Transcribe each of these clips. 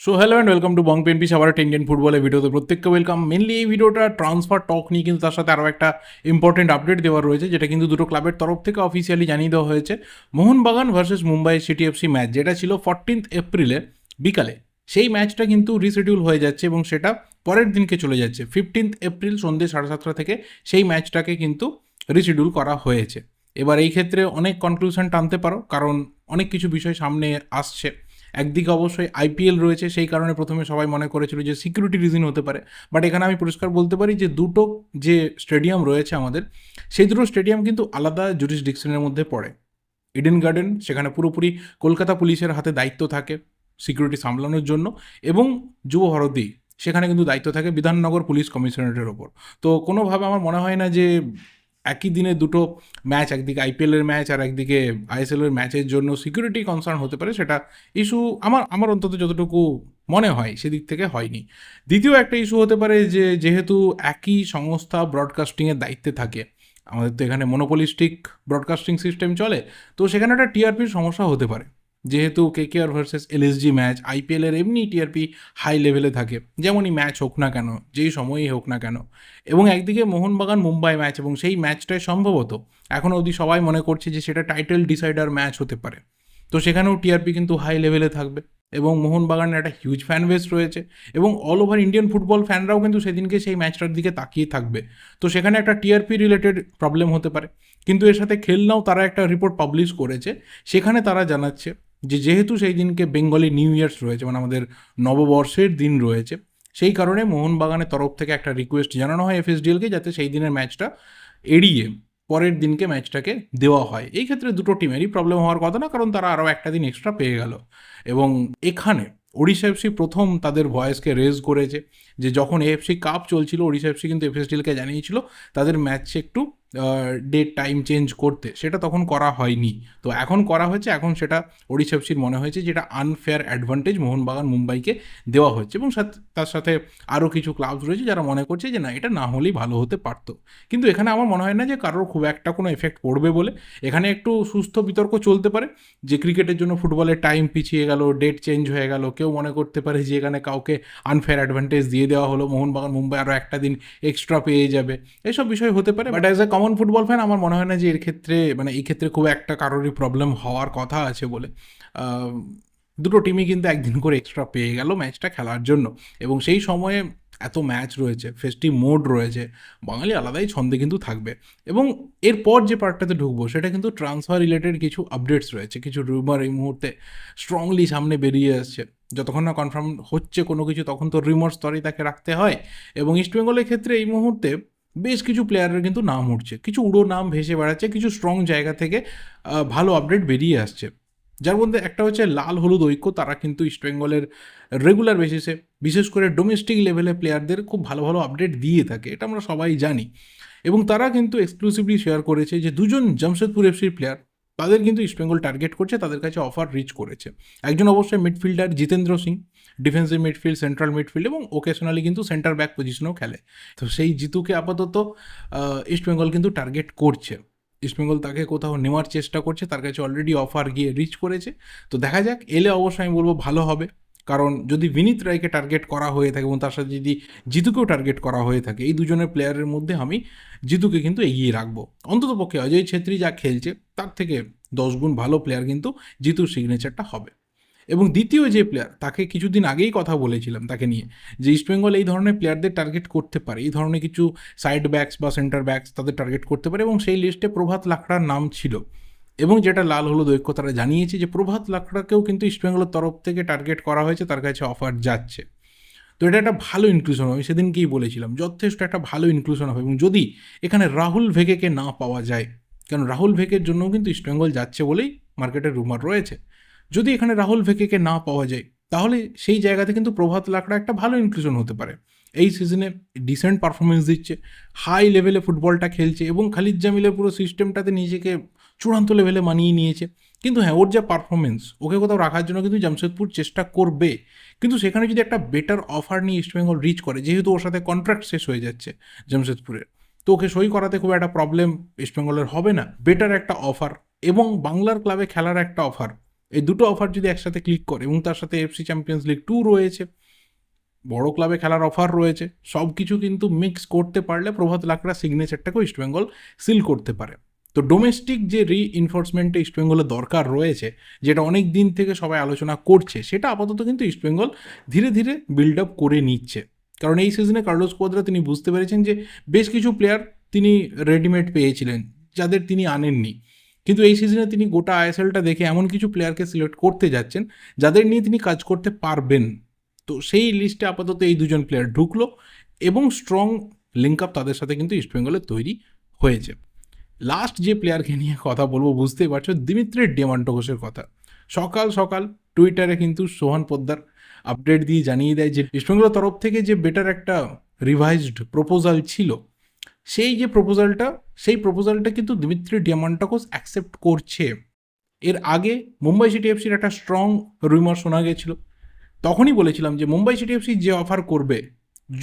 So hello and welcome to বং পেনপি আবার একটা ইন্ডিয়ান ফুটবলের ভিডিওতে প্রত্যেককে ওয়েলকাম। মেনলি এই ভিডিওটা ট্রান্সফার টক নিয়ে, কিন্তু তার সাথে আরও একটা ইম্পর্টেন্ট আপডেট দেওয়া রয়েছে, যেটা কিন্তু দুটো ক্লাবের তরফ থেকে অফিসিয়ালি জানিয়ে দেওয়া হয়েছে। Mohun Bagan versus Mumbai city FC match, যেটা ছিল 14 এপ্রিলে বিকালে, সেই ম্যাচটা কিন্তু রিশিডিউল হয়ে যাচ্ছে এবং সেটা পরের দিনকে চলে যাচ্ছে। 15 এপ্রিল সন্ধ্যে 7:30 থেকে সেই ম্যাচটাকে কিন্তু রিশিডিউল করা হয়েছে। এবার এই ক্ষেত্রে অনেক কনক্লুশন টানতে পারো, কারণ অনেক কিছু বিষয় সামনে আসছে। একদিকে অবশ্যই আইপিএল রয়েছে, সেই কারণে প্রথমে সবাই মনে করেছিল যে সিকিউরিটি রিজন হতে পারে, বাট এখানে আমি পরিষ্কার বলতে পারি যে দুটো যে স্টেডিয়াম রয়েছে আমাদের, সেই দুটো স্টেডিয়াম কিন্তু আলাদা জুরিসডিকশনের মধ্যে পড়ে। ইডেন গার্ডেন, সেখানে পুরোপুরি কলকাতা পুলিশের হাতে দায়িত্ব থাকে সিকিউরিটি সামলানোর জন্য, এবং যুব ভারতী, সেখানে কিন্তু দায়িত্ব থাকে বিধাননগর পুলিশ কমিশনারেটের ওপর। তো কোনোভাবে আমার মনে হয় না যে একই দিনে দুটো ম্যাচ, একদিকে আইপিএলের ম্যাচ আর একদিকে আইএসএলের ম্যাচের জন্য সিকিউরিটি কনসার্ন হতে পারে, সেটা ইস্যু আমার অন্তত যতটুকু মনে হয় সেদিক থেকে হয়নি। দ্বিতীয় একটা ইস্যু হতে পারে যে যেহেতু একই সংস্থা ব্রডকাস্টিংয়ের দায়িত্বে থাকে, আমাদের তো এখানে মনোপলিস্টিক ব্রডকাস্টিং সিস্টেম চলে, তো সেখানে একটা টিআরপির সমস্যা হতে পারে। যেহেতু কেকেআর ভার্সেস এলএসজি ম্যাচ, আইপিএলের এমনি টিআরপি হাই লেভেলে থাকে, যেমনই ম্যাচ হোক না কেন, যেই সময়ই হোক না কেন। এবং একদিকে মোহনবাগান মুম্বাই ম্যাচ, এবং সেই ম্যাচটাই সম্ভবত এখনও অবধি সবাই মনে করছে যে সেটা টাইটেল ডিসাইডার ম্যাচ হতে পারে। তো সেখানেও টিআরপি কিন্তু হাই লেভেলে থাকবে, এবং মোহনবাগানের একটা হিউজ ফ্যান বেস রয়েছে, এবং অল ওভার ইন্ডিয়ান ফুটবল ফ্যানরাও কিন্তু সেদিনকে সেই ম্যাচটার দিকে তাকিয়ে থাকবে। তো সেখানে একটা টিআরপি রিলেটেড প্রবলেম হতে পারে। কিন্তু এর সাথে খেলনাও তারা একটা রিপোর্ট পাবলিশ করেছে, সেখানে তারা জানাচ্ছে যে যেহেতু সেই দিনকে বেঙ্গলি নিউ ইয়ার্স রয়েছে, মানে আমাদের নববর্ষের দিন রয়েছে, সেই কারণে মোহনবাগানের তরফ থেকে একটা রিকোয়েস্ট জানানো হয় এফএসডিএলকে, যাতে সেই দিনের ম্যাচটা এড়িয়ে পরের দিনকে ম্যাচটাকে দেওয়া হয়। এই ক্ষেত্রে দুটো টিমেরই প্রবলেম হওয়ার কথা না, কারণ তারা আরও একটা দিন এক্সট্রা পেয়ে গেল। এবং এখানে ওড়িশা এফসি প্রথম তাদের ভয়েসকে রেজ করেছে, যে যখন এএফসি কাপ চলছিল, ওড়িশা এফসি কিন্তু এফএসডিএলকে জানিয়েছিল তাদের ম্যাচে একটু ডেট টাইম চেঞ্জ করতে, সেটা তখন করা হয়নি। তো এখন করা হয়েছে, এখন সেটা ওড়িশা এফসির মনে হয়েছে যেটা আনফেয়ার অ্যাডভান্টেজ মোহনবাগান মুম্বাইকে দেওয়া হচ্ছে, এবং তার সাথে আরও কিছু ক্লাবস রয়েছে যারা মনে করছে যে না, এটা না হলেই ভালো হতে পারতো। কিন্তু এখানে আমার মনে হয় না যে কারোর খুব একটা কোনো এফেক্ট পড়বে বলে। এখানে একটু সুস্থ বিতর্ক চলতে পারে, যে ক্রিকেটের জন্য ফুটবলের টাইম পিছিয়ে গেল, ডেট চেঞ্জ হয়ে গেল, কেউ মনে করতে পারে যে এখানে কাউকে আনফেয়ার অ্যাডভান্টেজ দিয়ে দেওয়া হলো, মোহনবাগান মুম্বাই আরও একটা দিন এক্সট্রা পেয়ে যাবে, এসব বিষয় হতে পারে। But as a common football fan আমার মনে হয় না যে এর ক্ষেত্রে, মানে এই ক্ষেত্রে খুব একটা কারোরই প্রবলেম হওয়ার কথা আছে বলে। আহ, দুটো টিমই কিন্তু একদিন করে এক্সট্রা পেয়ে গেল ম্যাচটা খেলার জন্য, এবং সেই সময়ে এত ম্যাচ রয়েছে, ফেস্টিভ মোড রয়েছে, বাঙালি আলাদাই ছন্দে কিন্তু থাকবে। এবং এরপর যে পার্টটাতে ঢুকবো, সেটা কিন্তু ট্রান্সফার রিলেটেড কিছু আপডেটস রয়েছে, কিছু রুমার এই মুহূর্তে স্ট্রংলি সামনে বেরিয়ে আসছে। যতক্ষণ না কনফার্ম হচ্ছে কোনো কিছু, তখন তো রিউমার স্তরেই তাকে রাখতে হয়। এবং ইস্টবেঙ্গলের ক্ষেত্রে এই মুহূর্তে বেশ কিছু প্লেয়ারের কিন্তু নাম উঠছে, কিছু উড়ো নাম ভেসে বেড়াচ্ছে, কিছু স্ট্রং জায়গা থেকে ভালো আপডেট বেরিয়ে আসছে। যার মধ্যে একটা হচ্ছে লাল হলুদ ঐক্য, তারা কিন্তু ইস্টবেঙ্গলের রেগুলার বেসিসে, বিশেষ করে ডোমেস্টিক লেভেলে প্লেয়ারদের খুব ভালো ভালো আপডেট দিয়ে থাকে, এটা আমরা সবাই জানি। এবং তারা কিন্তু এক্সক্লুসিভলি শেয়ার করেছে যে দুজন জামশেদপুর এফসির প্লেয়ার, তাদের কিন্তু ইস্টবেঙ্গল টার্গেট করছে, তাদের কাছে অফার রিচ করেছে। একজন অবশ্যই midfielder Jitendra Singh, defensive midfield, central midfield, এবং ওকেশনালি কিন্তু সেন্টার ব্যাক পজিশনেও খেলে। তো সেই জিতুকে আপাতত ইস্টবেঙ্গল কিন্তু টার্গেট করছে। ইস্টবেঙ্গল তাকে কোথাও নেওয়ার চেষ্টা করছে, তার কাছে অলরেডি অফার গিয়ে রিচ করেছে। তো দেখা যাক, এলে অবশ্যই আমি বলবো ভালো হবে, কারণ যদি বিনীত রায়কে টার্গেট করা হয়ে থাকে এবং তার সাথে যদি জিতুকেও টার্গেট করা হয়ে থাকে, এই দুজনের প্লেয়ারের মধ্যে আমি জিতুকে কিন্তু এগিয়ে রাখবো। অন্ততপক্ষে অজয় ছেত্রী যা খেলছে তার থেকে 10 গুণ ভালো প্লেয়ার কিন্তু জিতুর সিগনেচারটা হবে। এবং দ্বিতীয় যে প্লেয়ার, তাকে কিছুদিন আগেই কথা বলেছিলাম তাকে নিয়ে, যে ইস্টবেঙ্গল এই ধরনের প্লেয়ারদের টার্গেট করতে পারে, এই ধরনের কিছু সাইড ব্যাকস বা সেন্টার ব্যাকস তাদের টার্গেট করতে পারে, এবং সেই লিস্টে প্রভাত লাকড়ার নাম ছিল। এবং যেটা লাল হলুদ ঐক্য তারা জানিয়েছে যে প্রভাত লাকড়াকেও কিন্তু ইস্টবেঙ্গলের তরফ থেকে টার্গেট করা হয়েছে, তার কাছে অফার যাচ্ছে। তো এটা একটা ভালো ইনক্লুশন হবে, সেদিনকেই বলেছিলাম যথেষ্ট একটা ভালো ইনক্লুশন হবে। এবং যদি এখানে রাহুল ভেকেকে না পাওয়া যায়, কারণ রাহুল ভেকের জন্যও কিন্তু ইস্টবেঙ্গল যাচ্ছে বলেই মার্কেটের রুমার রয়েছে, যদি এখানে রাহুল ভেকেকে না পাওয়া যায়, তাহলে সেই জায়গাতে কিন্তু প্রভাত লাকড়া একটা ভালো ইনক্লুশন হতে পারে। এই সিজনে ডিসেন্ট পারফরমেন্স দিচ্ছে, হাই লেভেলে ফুটবলটা খেলছে, এবং খালিদ জামিলের পুরো সিস্টেমটাতে নিজেকে চূড়ান্ত লেভেলে মানিয়ে নিয়েছে। কিন্তু হ্যাঁ, ওর যা পারফরমেন্স, ওকে কোথাও রাখার জন্য কিন্তু জামশেদপুর চেষ্টা করবে। কিন্তু সেখানে যদি একটা বেটার অফার নিয়ে ইস্টবেঙ্গল রিচ করে, যেহেতু ওর সাথে কন্ট্রাক্ট শেষ হয়ে যাচ্ছে জামশেদপুরের, তো ওকে সই করাতে খুব একটা প্রবলেম ইস্টবেঙ্গলের হবে না। বেটার একটা অফার এবং বাংলার ক্লাবে খেলার একটা অফার, এই দুটো অফার যদি একসাথে ক্লিক করে এবং তার সাথে এফসি চ্যাম্পিয়ন্স লিগ 2 রয়েছে, বড় ক্লাবে খেলার অফার রয়েছে, সব কিছু কিন্তু মিক্স করতে পারলে প্রভাত লাকড়া সিগনেচারটাকেও ইস্টবেঙ্গল সিল করতে পারে। তো ডোমেস্টিক যে রিইনফোর্সমেন্টটা ইস্টবেঙ্গলের দরকার রয়েছে, যেটা অনেক দিন থেকে সবাই আলোচনা করছে, সেটা আপাতত কিন্তু ইস্টবেঙ্গল ধীরে ধীরে বিল্ড আপ করে নিচ্ছে। কারণ এই সিজনে কার্লোস কোয়াদ্রা তিনি বুঝতে পেরেছেন যে বেশ কিছু প্লেয়ার তিনি রেডিমেড পেয়েছিলেন যাদের তিনি আনেননি, কিন্তু এই সিজনে তিনি গোটা আইএসএলটা দেখে এমন কিছু প্লেয়ারকে সিলেক্ট করতে যাচ্ছেন যাদের নিয়ে তিনি কাজ করতে পারবেন। তো সেই লিস্টে আপাতত এই দুজন প্লেয়ার ঢুকলো এবং স্ট্রং লিঙ্ক আপ তাদের সাথে কিন্তু ইস্টবেঙ্গলের তৈরি হয়েছে। লাস্ট যে প্লেয়ারকে নিয়ে কথা বলবো বুঝতেই পারছো, দিমিত্রি ডিয়ামান্টোকোসের কথা। সকাল সকাল টুইটারে কিন্তু সোহান পোদ্দার আপডেট দিয়ে জানিয়ে দেয় যে ইস্টবেঙ্গলের তরফ থেকে যে বেটার একটা রিভাইজড প্রপোজাল ছিল, সেই প্রপোজালটা কিন্তু দিমিত্রি ডিয়ামান্টোকোস অ্যাকসেপ্ট করছে। এর আগে মুম্বাই সিটি এফসির একটা স্ট্রং রুমার শোনা গেছিল, তখনই বলেছিলাম যে মুম্বাই সিটি এফসি যে অফার করবে,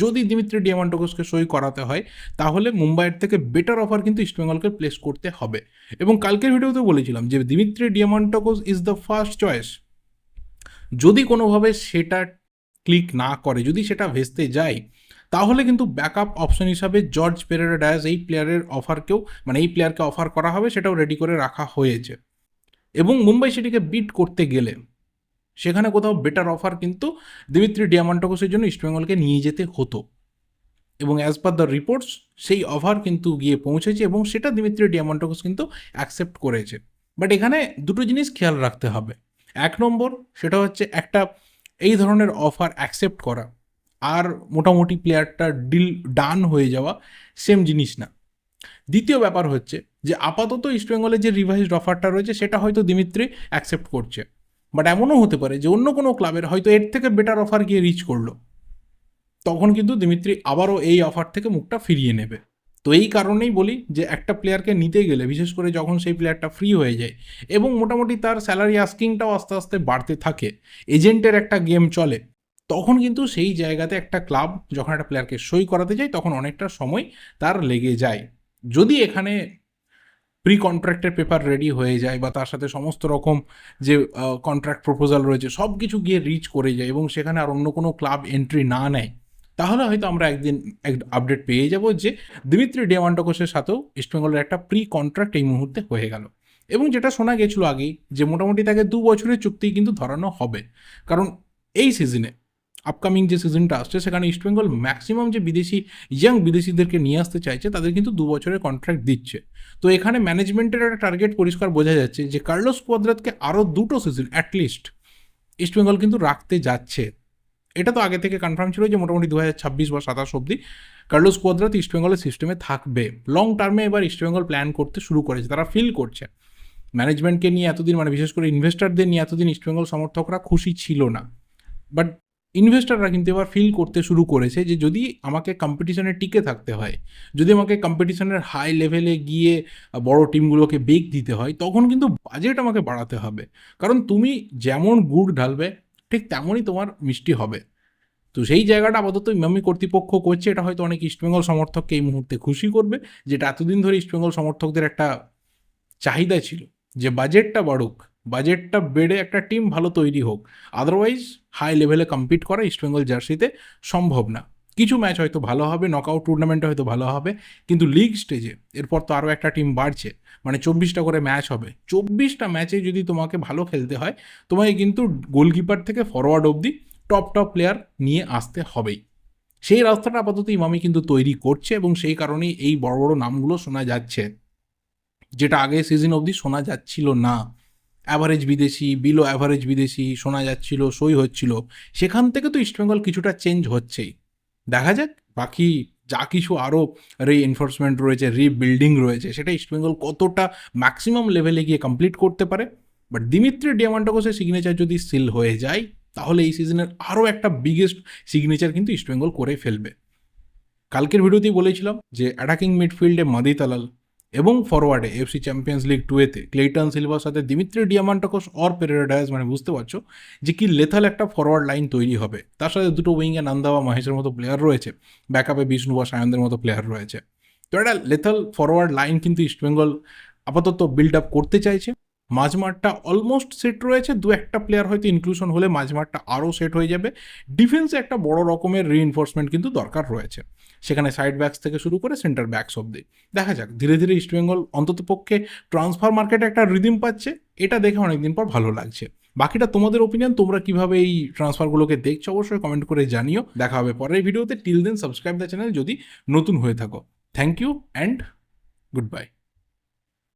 যদি দিমিত্রি ডিয়ামান্টোকোসকে সই করাতে হয়, তাহলে মুম্বাইয়ের থেকে বেটার অফার কিন্তু ইস্টবেঙ্গলকে প্লেস করতে হবে। এবং কালকের ভিডিওতে বলেছিলাম যে Dimitri Diamantakos is the first choice. যদি কোনোভাবে সেটা ক্লিক না করে, যদি সেটা ভেস্তে যায়, তাহলে কিন্তু ব্যাকআপ অপশন হিসাবে জর্জ পেরেরা ডায়াস এই প্লেয়ারকে অফার করা হবে, সেটাও রেডি করে রাখা হয়েছে। এবং মুম্বাই সিটিকে বিট করতে গেলে সেখানে কোথাও বেটার অফার কিন্তু দিমিত্রি ডিয়ামান্টোকোসের জন্য ইস্টবেঙ্গলকে নিয়ে যেতে হতো। এবং অ্যাজ পার দ্য রিপোর্টস সেই অফার কিন্তু গিয়ে পৌঁছেছে এবং সেটা দিমিত্রি ডিয়ামান্টোকোস কিন্তু অ্যাকসেপ্ট করেছে। বাট এখানে দুটো জিনিস খেয়াল রাখতে হবে। এক নম্বর, সেটা হচ্ছে একটা এই ধরনের অফার অ্যাকসেপ্ট করা আর মোটামুটি প্লেয়ারটা ডিল ডান হয়ে যাওয়া সেম জিনিস না। দ্বিতীয় ব্যাপার হচ্ছে যে আপাতত ইস্টবেঙ্গলের যে রিভাইজড অফারটা রয়েছে সেটা হয়তো দিমিত্রি অ্যাকসেপ্ট করছে, বাট এমনও হতে পারে যে অন্য কোনো ক্লাবের হয়তো এর থেকে বেটার অফার গিয়ে রিচ করলো, তখন কিন্তু দিমিত্রি আবারও এই অফার থেকে মুখটা ফিরিয়ে নেবে। তো এই কারণেই বলি যে একটা প্লেয়ারকে নিতে গেলে, বিশেষ করে যখন সেই প্লেয়ারটা ফ্রি হয়ে যায় এবং মোটামুটি তার স্যালারি আস্কিংটাও আস্তে আস্তে বাড়তে থাকে, এজেন্টের একটা গেম চলে, তখন কিন্তু সেই জায়গাতে একটা ক্লাব যখন একটা প্লেয়ারকে সই করাতে যায় তখন অনেকটা সময় তার লেগে যায়। যদি এখানে প্রি কন্ট্রাক্টের পেপার রেডি হয়ে যায় বা তার সাথে সমস্ত রকম যে কন্ট্রাক্ট প্রপোজাল রয়েছে সব কিছু গিয়ে রিচ করে যায় এবং সেখানে আর অন্য কোনো ক্লাব এন্ট্রি না নেয়, তাহলে হয়তো আমরা একদিন আপডেট পেয়ে যাব যে দিমিত্রি ডিয়ামান্টোকোসের সাথেও ইস্টবেঙ্গলের একটা প্রি কন্ট্রাক্ট এই মুহূর্তে হয়ে গেল। এবং যেটা শোনা গেছিলো আগেই যে মোটামুটি তাকে 2 বছরের চুক্তি কিন্তু ধরানো হবে, কারণ এই সিজনে আপকামিং যে সিজনটা আসছে সেখানে ইস্টবেঙ্গল ম্যাক্সিমাম যে বিদেশিদেরকে নিয়ে আসতে চাইছে তাদের কিন্তু 2 বছরের কন্ট্রাক্ট দিচ্ছে। তো এখানে ম্যানেজমেন্টের একটা টার্গেট পরিষ্কার বোঝা যাচ্ছে যে কার্লোস কোয়াদ্রাতকে আরও 2টো সিজন অ্যাটলিস্ট ইস্টবেঙ্গল কিন্তু রাখতে যাচ্ছে। এটা তো আগে থেকে কনফার্ম ছিল যে মোটামুটি 2026 বা 27 অব্দি কার্লোস কোয়াদ্রাত ইস্টবেঙ্গলের সিস্টেমে থাকবে। লং টার্মে এবার ইস্টবেঙ্গল প্ল্যান করতে শুরু করেছে, তারা ফিল করছে ম্যানেজমেন্টকে নিয়ে এতদিন, মানে বিশেষ করে ইনভেস্টারদের নিয়ে এতদিন ইস্টবেঙ্গল সমর্থকরা খুশি ছিল না, বাট ইনভেস্টাররা কিন্তু এবার ফিল করতে শুরু করেছে যে যদি আমাকে কম্পিটিশনে টিকে থাকতে হয়, যদি আমাকে কম্পিটিশনের হাই লেভেলে গিয়ে বড় টিমগুলোকে বেগ দিতে হয়, তখন কিন্তু বাজেট আমাকে বাড়াতে হবে। কারণ তুমি যেমন গুড় ঢালবে ঠিক তেমনই তোমার মিষ্টি হবে। তো সেই জায়গাটা আপাতত ইমামি কর্তৃপক্ষ করছে, এটা হয়তো অনেক ইস্টবেঙ্গল সমর্থককে এই মুহূর্তে খুশি করবে, যেটা এতদিন ধরে ইস্টবেঙ্গল সমর্থকদের একটা চাহিদা ছিল যে বাজেটটা বাড়ুক, বাজেটটা বেড়ে একটা টিম ভালো তৈরি হোক, আদারওয়াইজ হাই লেভেলে কম্পিট করা ইস্টবেঙ্গল জার্সিতে সম্ভব না। কিছু ম্যাচ হয়তো ভালো হবে, নকআউট টুর্নামেন্টে হয়তো ভালো হবে, কিন্তু লিগ স্টেজে এরপর তো আরও একটা টিম বাড়ছে, মানে 24টা করে ম্যাচ হবে। 24টা ম্যাচে যদি তোমাকে ভালো খেলতে হয়, তোমাকে কিন্তু গোলকিপার থেকে ফরওয়ার্ড অবধি টপ প্লেয়ার নিয়ে আসতে হবেই। সেই রাস্তাটা আপাতত ইমামি কিন্তু তৈরি করছে এবং সেই কারণেই এই বড় বড় নামগুলো শোনা যাচ্ছে, যেটা আগে সিজন অবধি শোনা যাচ্ছিল না। অ্যাভারেজ বিদেশি, বিলো অ্যাভারেজ বিদেশি শোনা যাচ্ছিল, সই হচ্ছিল, সেখান থেকে তো ইস্টবেঙ্গল কিছুটা চেঞ্জ হচ্ছেই। দেখা যাক বাকি যা কিছু আরও রিএনফোর্সমেন্ট রয়েছে, রিবিল্ডিং রয়েছে, সেটা ইস্টবেঙ্গল কতটা ম্যাক্সিমাম লেভেলে গিয়ে কমপ্লিট করতে পারে। বাট দিমিত্রি ডিয়ামান্টোকোসের সিগনেচার যদি সিল হয়ে যায়, তাহলে এই সিজনের আরও একটা বিগেস্ট সিগনেচার কিন্তু ইস্টবেঙ্গল করে ফেলবে। কালকের ভিডিওতেই বলেছিলাম যে অ্যাটাকিং মিডফিল্ডে মাদি তালাল এবং ফরওয়ার্ডে এফসি চ্যাম্পিয়ন্স লিগ 2-তে ক্লেটন সিলভার সাথে Dimitri Diamantakos or Pereira Diaz, মানে বুঝতে পারছো যে কি লেথাল একটা ফরওয়ার্ড লাইন তৈরি হবে। তার সাথে দুটো উইংয়ে নান্দাওয়া মহেশের মতো প্লেয়ার রয়েছে, ব্যাকআপে বিষ্ণু বা সায়নদের মতো প্লেয়ার রয়েছে। তো একটা লেথাল ফরওয়ার্ড লাইন কিন্তু ইস্টবেঙ্গল আপাতত বিল্ড আপ করতে চাইছে মাঝমাঠটা অলমোস্ট সেট রয়েছে, দু একটা প্লেয়ার হয়তো ইনক্লুশন হলে মাঝমাঠটা আরও সেট হয়ে যাবে। ডিফেন্সে একটা বড় রকমের রিইনফোর্সমেন্ট কিন্তু দরকার রয়েছে, সেখানে সাইড ব্যাকস থেকে শুরু করে সেন্টার ব্যাকস অব্দি। দেখা যাক, ধীরে ধীরে ইস্টবেঙ্গল অন্ততপক্ষে ট্রান্সফার মার্কেটে একটা রিদিম পাচ্ছে, এটা দেখে অনেকদিন পর ভালো লাগছে। বাকিটা তোমাদের ওপিনিয়ন, তোমরা কিভাবে এই ট্রান্সফারগুলোকে দেখছো অবশ্যই কমেন্ট করে জানিও। দেখা হবে পরের ভিডিওতে। Till then subscribe the channel যদি নতুন হয়ে থাকো। Thank you and good bye.